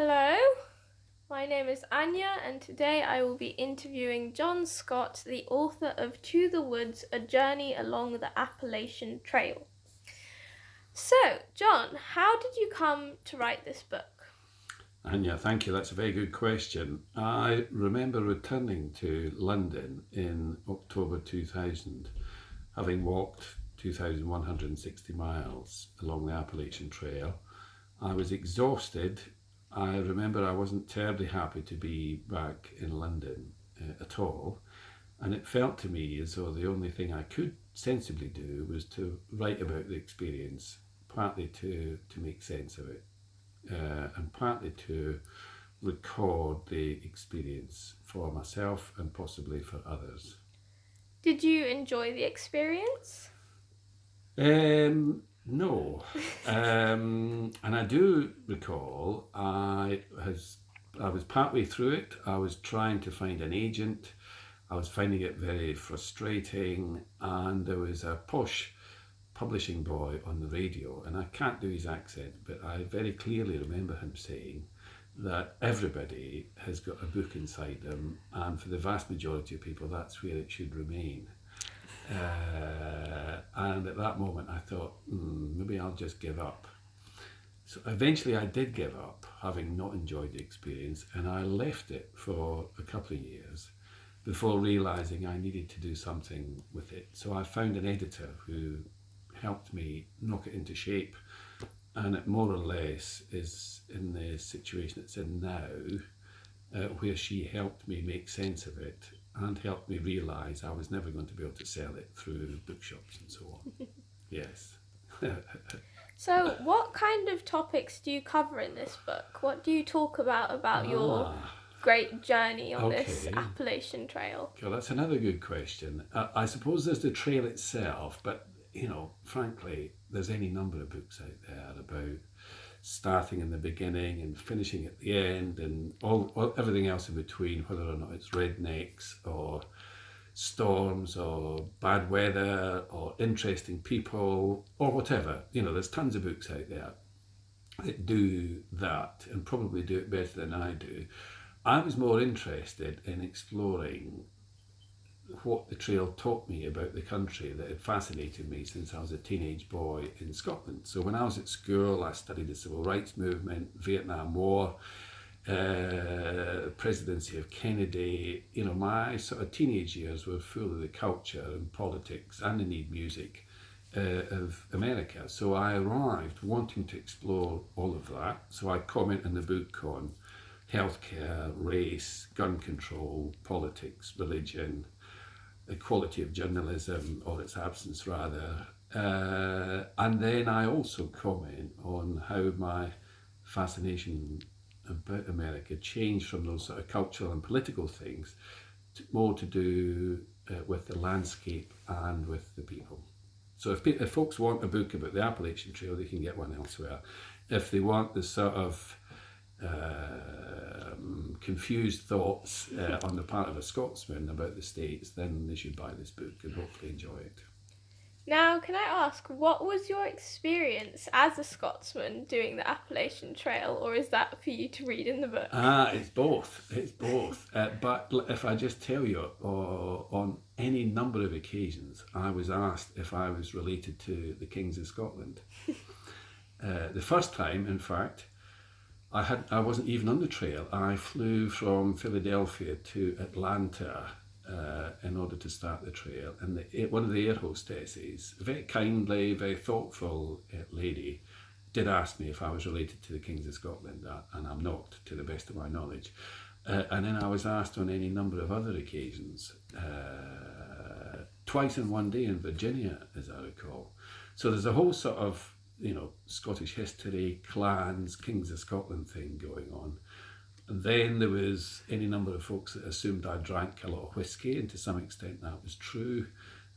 Hello, my name is Anya, and today I will be interviewing John Scott, the author of To the Woods, A Journey Along the Appalachian Trail. So, John, how did you come to write this book? Anya, thank you. That's a very good question. I remember returning to London in October 2000, having walked 2,160 miles along the Appalachian Trail. I was exhausted. I remember I wasn't terribly happy to be back in London at all. And it felt to me as though the only thing I could sensibly do was to write about the experience, partly to make sense of it, and partly to record the experience for myself and possibly for others. Did you enjoy the experience? No, and I do recall I was partway through it. I was trying to find an agent. I was finding it very frustrating, and there was a posh publishing boy on the radio, and I can't do his accent, but I very clearly remember him saying that everybody has got a book inside them, and for the vast majority of people, that's where it should remain. And at that moment, I thought, maybe I'll just give up. So eventually, I did give up, having not enjoyed the experience, and I left it for a couple of years before realizing I needed to do something with it. So I found an editor who helped me knock it into shape, and it more or less is in the situation it's in now, where she helped me make sense of it and helped me realise I was never going to be able to sell it through bookshops and so on. Yes. So, what kind of topics do you cover in this book? What do you talk about your great journey on this Okay. Appalachian Trail? Well, that's another good question. I suppose there's the trail itself, but frankly, there's any number of books out there about starting in the beginning and finishing at the end, and all everything else in between, whether or not it's rednecks or storms or bad weather or interesting people or whatever. There's tons of books out there that do that and probably do it better than I do. I was more interested in exploring what the trail taught me about the country that had fascinated me since I was a teenage boy in Scotland. So when I was at school, I studied the civil rights movement, Vietnam War, presidency of Kennedy. My sort of teenage years were full of the culture and politics and indeed music of America. So I arrived wanting to explore all of that. So I comment in the book on healthcare, race, gun control, politics, religion, the quality of journalism, or its absence rather. And then I also comment on how my fascination about America changed from those sort of cultural and political things to more to do with the landscape and with the people. So if folks want a book about the Appalachian Trail, they can get one elsewhere. If they want the sort of confused thoughts on the part of a Scotsman about the States, then they should buy this book and hopefully enjoy it. Now, can I ask, what was your experience as a Scotsman doing the Appalachian Trail, or is that for you to read in the book? It's both. It's both. But if I just tell you, on any number of occasions, I was asked if I was related to the Kings of Scotland. The first time, in fact, I wasn't even on the trail. I flew from Philadelphia to Atlanta in order to start the trail. And one of the air hostesses, a very kindly, very thoughtful lady, did ask me if I was related to the Kings of Scotland, and I'm not, to the best of my knowledge. And then I was asked on any number of other occasions, twice in one day in Virginia, as I recall. So there's a whole sort of Scottish history, clans, Kings of Scotland thing going on. And then there was any number of folks that assumed I drank a lot of whiskey, and to some extent that was true.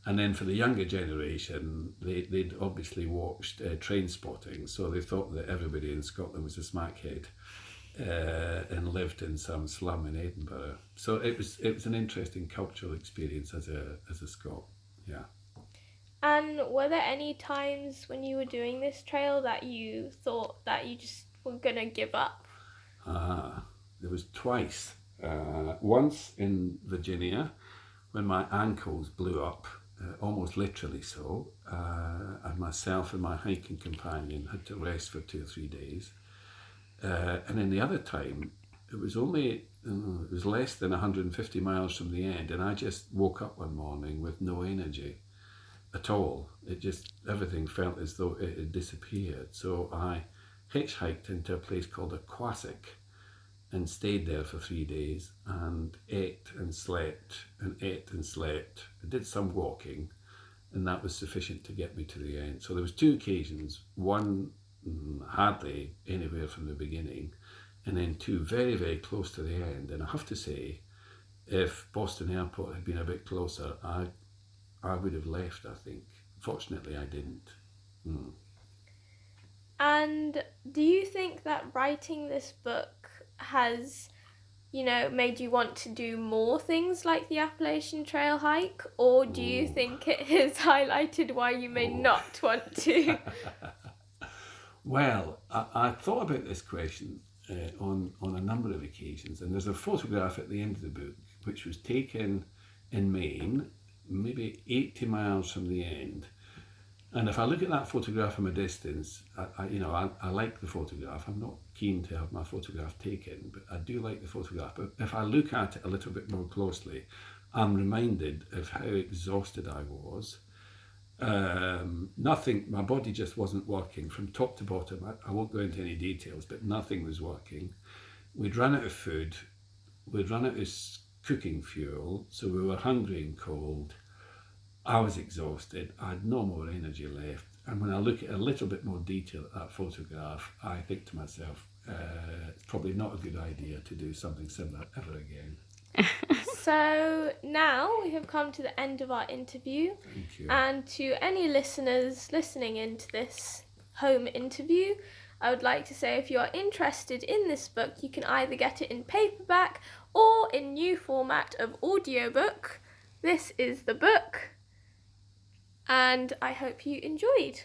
And then for the younger generation, they'd obviously watched Train Spotting, so they thought that everybody in Scotland was a smackhead and lived in some slum in Edinburgh. So it was an interesting cultural experience as a Scot. Yeah. And were there any times when you were doing this trail that you thought that you just were gonna give up? There was twice. Once in Virginia when my ankles blew up, almost literally so, and myself and my hiking companion had to rest for 2 or 3 days. And then the other time, it was less than 150 miles from the end, and I just woke up one morning with no energy at all. Everything felt as though it had disappeared. So I hitchhiked into a place called Aquatic and stayed there for 3 days and ate and slept and ate and slept. I did some walking, and that was sufficient to get me to the end. So there was 2 occasions, one hardly anywhere from the beginning, and then 2 very, very close to the end. And I have to say, if Boston Airport had been a bit closer, I would have left, I think. Fortunately, I didn't. And do you think that writing this book has, made you want to do more things like the Appalachian Trail hike? Or do you think it has highlighted why you may not want to? Well, I thought about this question on a number of occasions, and there's a photograph at the end of the book which was taken in Maine, maybe 80 miles from the end. And if I look at that photograph from a distance, I like the photograph. I'm not keen to have my photograph taken, but I do like the photograph. But if I look at it a little bit more closely, I'm reminded of how exhausted I was. My body just wasn't working from top to bottom. I won't go into any details, but nothing was working. We'd run out of food. We'd run out of cooking fuel, so we were hungry and cold. I was exhausted. I had no more energy left. And when I look at a little bit more detail at that photograph, I think to myself, it's probably not a good idea to do something similar ever again. So now we have come to the end of our interview. Thank you. And to any listeners listening into this home interview, I would like to say if you are interested in this book, you can either get it in paperback or in new format of audiobook. This is the book, and I hope you enjoyed.